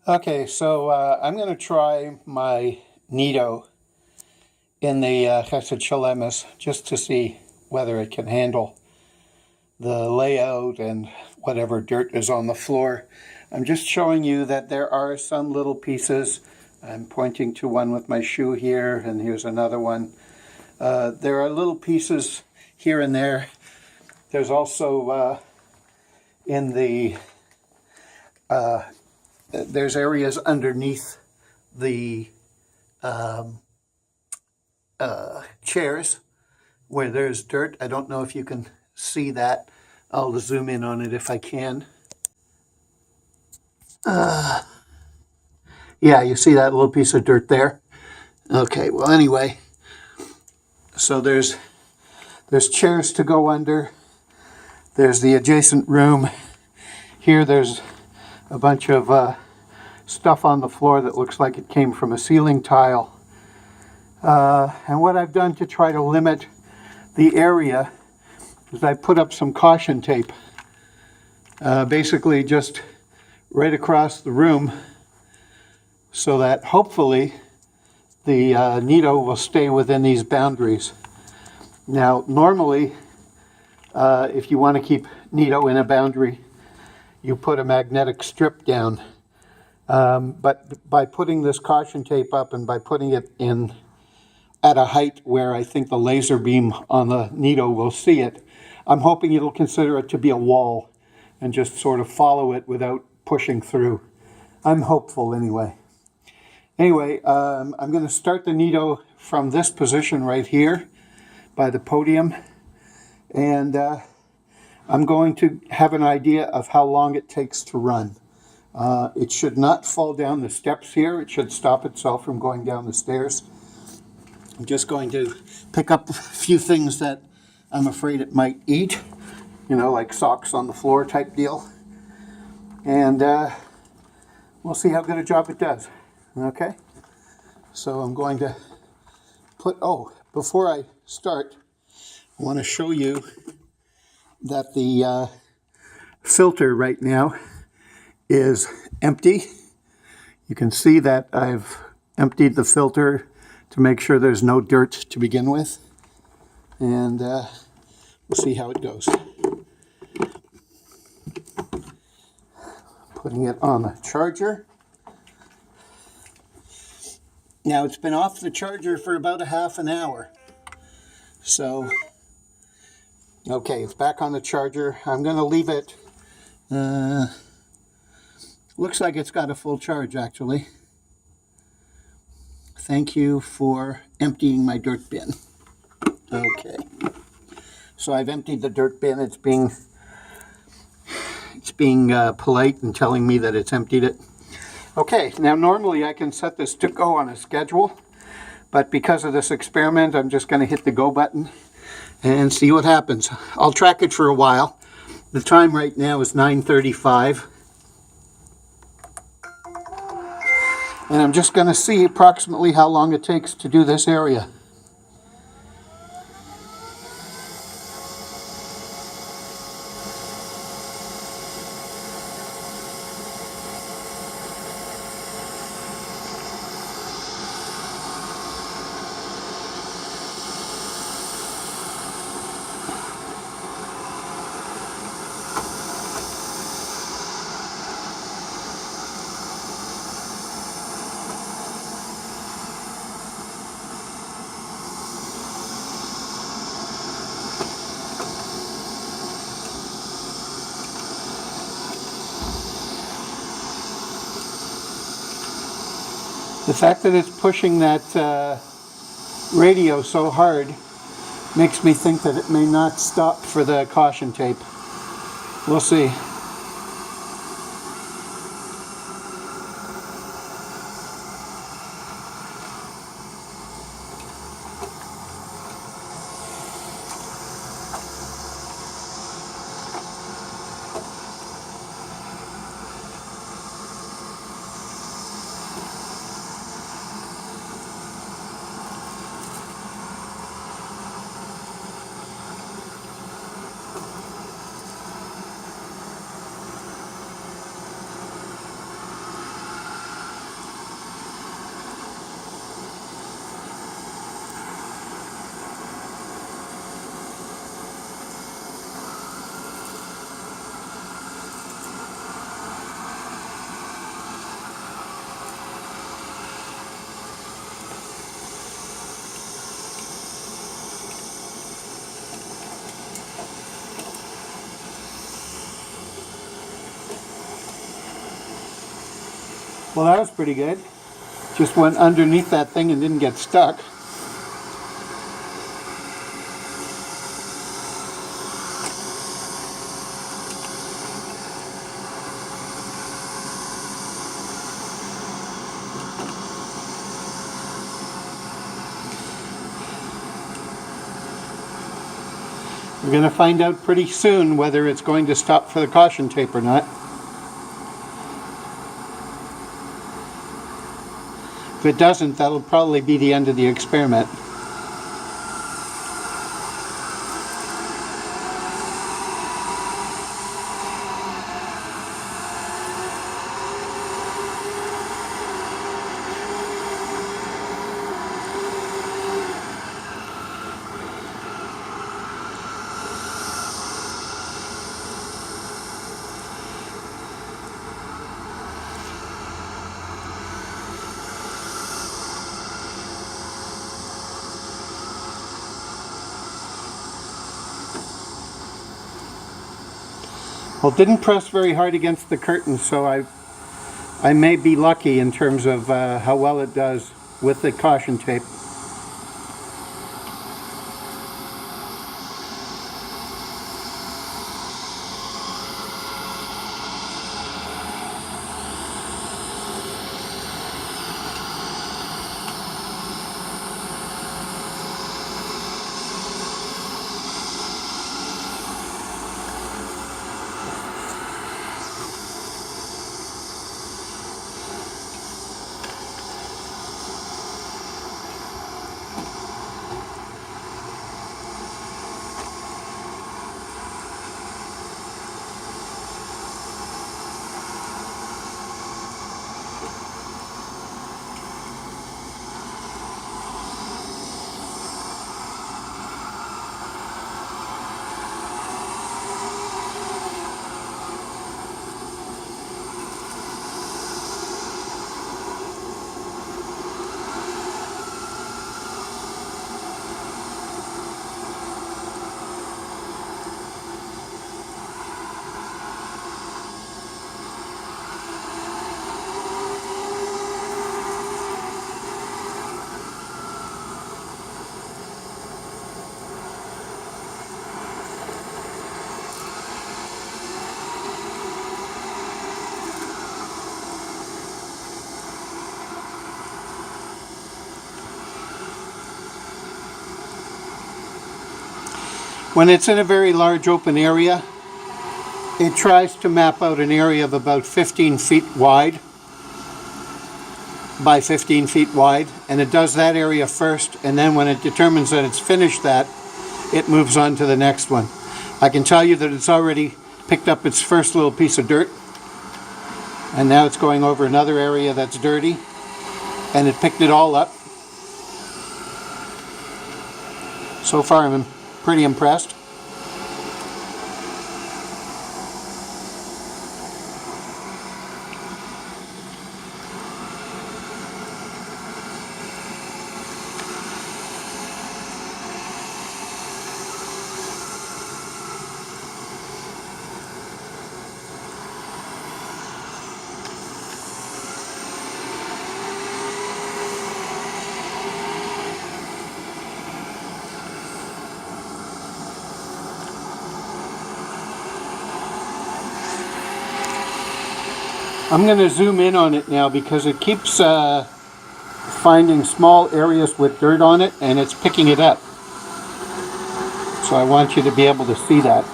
Okay, so I'm going to try my Neato in the Chesed Shalemis just to see whether it can handle the layout and whatever dirt is on the floor. I'm just showing you that there are some little pieces. I'm pointing to one with my shoe here, and here's another one. There are little pieces here and there. There's also in the there's areas underneath the chairs where there's dirt. I don't know if you can see that. I'll zoom in on it if I can. Yeah, you see that little piece of dirt there? Okay, well anyway, so there's chairs to go under. There's the adjacent room. Here there's a bunch of stuff on the floor that looks like it came from a ceiling tile. And what I've done to try to limit the area is I put up some caution tape, basically just right across the room, so that hopefully the Neato will stay within these boundaries. Now, normally, if you want to keep Neato in a boundary, you put a magnetic strip down. But by putting this caution tape up and by putting it in at a height where I think the laser beam on the Neato will see it, I'm hoping it'll consider it to be a wall and just sort of follow it without pushing through. I'm hopeful anyway. Anyway, I'm going to start the Neato from this position right here by the podium, and I'm going to have an idea of how long it takes to run. It should not fall down the steps here. It should stop itself from going down the stairs. I'm just going to pick up a few things that I'm afraid it might eat, like socks on the floor type deal. And we'll see how good a job it does. Okay? So I'm going to before I start, I want to show you that the filter right now is empty. You can see that I've emptied the filter to make sure there's no dirt to begin with. And we'll see how it goes. Putting it on the charger. Now it's been off the charger for about a half an hour. So, okay, it's back on the charger. I'm going to leave it. Looks like it's got a full charge actually. Thank you for emptying my dirt bin. Okay. So I've emptied the dirt bin. It's being polite and telling me that it's emptied it. Okay, now normally I can set this to go on a schedule, but because of this experiment, I'm just going to hit the go button and see what happens. I'll track it for a while. The time right now is 9:35. And I'm just going to see approximately how long it takes to do this area. The fact that it's pushing that radio so hard makes me think that it may not stop for the caution tape. We'll see. Well, that was pretty good. Just went underneath that thing and didn't get stuck. We're going to find out pretty soon whether it's going to stop for the caution tape or not. If it doesn't, that'll probably be the end of the experiment. Well, it didn't press very hard against the curtain, so I may be lucky in terms of how well it does with the caution tape. When it's in a very large open area, it tries to map out an area of about 15 feet wide by 15 feet wide, and it does that area first, and then when it determines that it's finished that, it moves on to the next one. I can tell you that it's already picked up its first little piece of dirt, and now it's going over another area that's dirty, and it picked it all up. So far I'm pretty impressed. I'm going to zoom in on it now because it keeps finding small areas with dirt on it and it's picking it up. So I want you to be able to see that.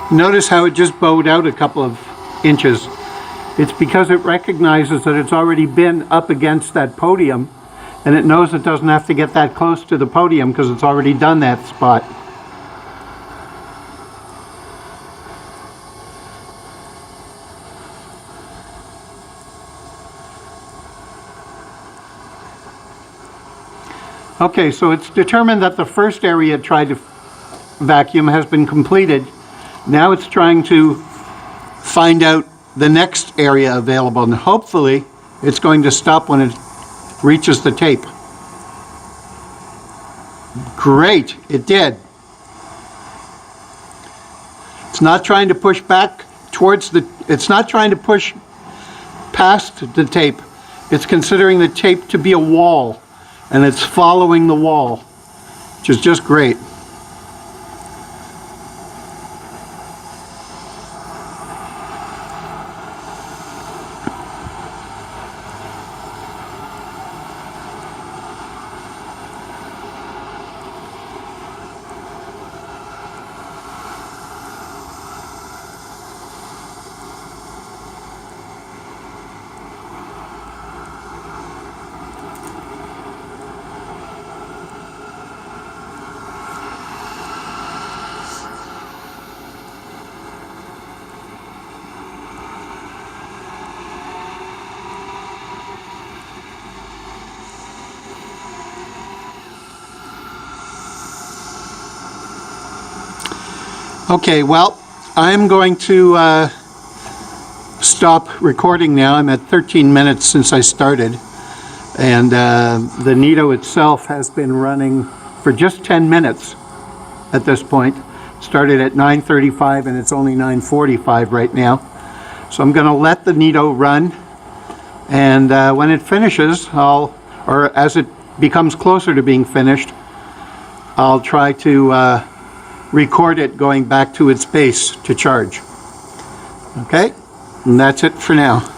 Notice how it just bowed out a couple of inches. It's because it recognizes that it's already been up against that podium, and it knows it doesn't have to get that close to the podium because it's already done that spot. Okay, so it's determined that the first area it tried to vacuum has been completed. Now it's trying to find out the next area available, and hopefully it's going to stop when it reaches the tape. Great, it did. It's not trying to push back towards it's not trying to push past the tape. It's considering the tape to be a wall, and it's following the wall, which is just great. Okay, well, I'm going to stop recording now. I'm at 13 minutes since I started, and the Neato itself has been running for just 10 minutes at this point. Started at 9:35 and it's only 9:45 right now. So I'm going to let the Neato run, and when it finishes, or as it becomes closer to being finished, I'll try to record it going back to its base to charge. Okay, and that's it for now.